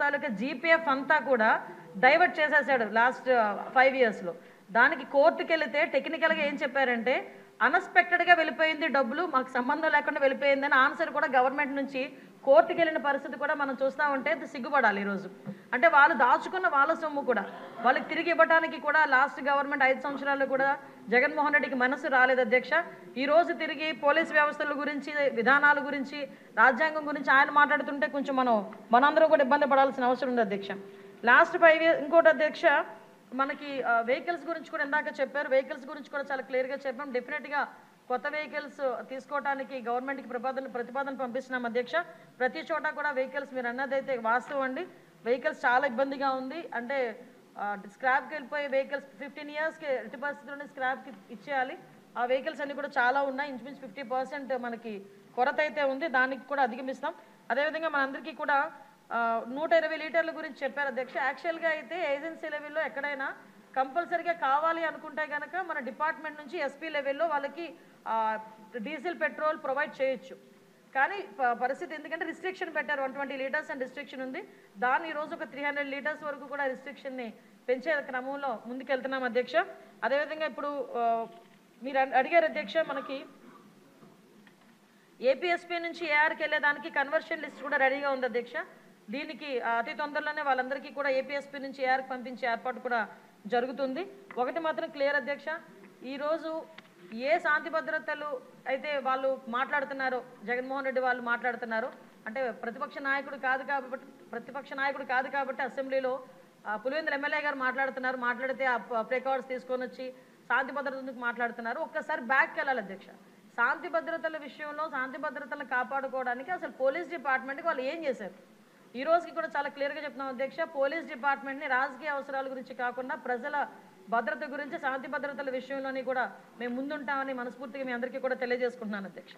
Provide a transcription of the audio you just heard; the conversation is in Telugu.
తాలూకా జీపీఎఫ్ అంతా కూడా డైవర్ట్ చేసేసాడు లాస్ట్ 5 ఇయర్స్లో. దానికి కోర్టుకి వెళితే టెక్నికల్గా ఏం చెప్పారంటే అన్ఎక్స్పెక్టెడ్గా వెళ్ళిపోయింది, డబ్బులు మాకు సంబంధం లేకుండా వెళ్ళిపోయిందని ఆన్సర్ కూడా గవర్నమెంట్ నుంచి కోర్టుకి వెళ్ళిన పరిస్థితి కూడా మనం చూస్తూ ఉంటే సిగ్గుపడాలి ఈరోజు. అంటే వాళ్ళు దాచుకున్న వాళ్ళ సొమ్ము కూడా వాళ్ళకి తిరిగి ఇవ్వడానికి కూడా లాస్ట్ గవర్నమెంట్ 5 సంవత్సరాల్లో కూడా జగన్మోహన్ రెడ్డికి మనసు రాలేదు అధ్యక్ష. ఈరోజు తిరిగి పోలీస్ వ్యవస్థల గురించి, విధానాల గురించి, రాజ్యాంగం గురించి ఆయన మాట్లాడుతుంటే కొంచెం మనందరం కూడా ఇబ్బంది పడాల్సిన అవసరం ఉంది అధ్యక్ష. లాస్ట్ 5 ఇయర్స్ ఇంకోటి అధ్యక్ష, మనకి వెహికల్స్ గురించి కూడా ఇందాక చెప్పారు. వెహికల్స్ గురించి కూడా చాలా క్లియర్గా చెప్పాం. డెఫినెట్గా కొత్త వెహికల్స్ తీసుకోవడానికి గవర్నమెంట్కి ప్రతిపాదన పంపిస్తున్నాం అధ్యక్ష. ప్రతి చోట కూడా వెహికల్స్ మీరు అన్నదైతే వాస్తవం అండి. వెహికల్స్ చాలా ఇబ్బందిగా ఉంది. అంటే స్క్రాప్కి వెళ్ళిపోయే వెహికల్స్ 15 ఇయర్స్కి ఎట్టి పరిస్థితుల్లోనే స్క్రాప్కి ఇచ్చేయాలి. ఆ వెహికల్స్ అన్నీ కూడా చాలా ఉన్నాయి. ఇంచుమించు 50% మనకి కొరత అయితే ఉంది. దానికి కూడా అధిగమిస్తాం. అదేవిధంగా మనందరికీ కూడా 120 లీటర్ల గురించి చెప్పారు అధ్యక్ష. యాక్చువల్గా అయితే ఏజెన్సీ లెవెల్లో ఎక్కడైనా కంపల్సరీగా కావాలి అనుకుంటే కనుక మన డిపార్ట్మెంట్ నుంచి ఎస్పీ లెవెల్లో వాళ్ళకి డీజిల్ పెట్రోల్ ప్రొవైడ్ చేయొచ్చు. కానీ పరిస్థితి ఎందుకంటే రిస్ట్రిక్షన్ పెట్టారు, 120 లీటర్స్ అని రిస్ట్రిక్షన్ ఉంది. దాన్ని ఈరోజు ఒక 300 లీటర్స్ వరకు కూడా రిస్ట్రిక్షన్ని పెంచే క్రమంలో ముందుకెళ్తున్నాం అధ్యక్ష. అదేవిధంగా ఇప్పుడు మీరు అడిగారు అధ్యక్ష, మనకి ఏపీఎస్పీ నుంచి ఏఆర్కి వెళ్ళేదానికి కన్వర్షన్ లిస్ట్ కూడా రెడీగా ఉంది అధ్యక్ష. దీనికి అతి తొందరలోనే వాళ్ళందరికీ కూడా ఏపీఎస్పీ నుంచి ఏఆర్కి పంపించే ఏర్పాటు కూడా జరుగుతుంది. ఒకటి మాత్రం క్లియర్ అధ్యక్ష, ఈరోజు ఏ శాంతి భద్రతలు అయితే వాళ్ళు మాట్లాడుతున్నారో, జగన్మోహన్ రెడ్డి వాళ్ళు మాట్లాడుతున్నారో, అంటే ప్రతిపక్ష నాయకుడు కాదు కాబట్టి అసెంబ్లీలో పులివెందుల ఎమ్మెల్యే గారు మాట్లాడితే ఆ ప్రికాషన్స్ తీసుకొని వచ్చి శాంతి భద్రతలకు మాట్లాడుతున్నారు. ఒక్కసారి బ్యాక్కి వెళ్ళాలి అధ్యక్ష. శాంతి భద్రతల విషయంలో శాంతి భద్రతలను కాపాడుకోవడానికి అసలు పోలీస్ డిపార్ట్మెంట్కి వాళ్ళు ఏం చేశారు? ఈ రోజుకి కూడా చాలా క్లియర్గా చెప్తున్నాం అధ్యక్ష. పోలీస్ డిపార్ట్మెంట్ని రాజకీయ అవసరాల గురించి కాకుండా ప్రజల భద్రత గురించి, శాంతి భద్రతల విషయంలోని కూడా మేము ముందుంటామని మనస్ఫూర్తిగా మీ అందరికీ కూడా తెలియజేసుకుంటున్నాను అధ్యక్ష.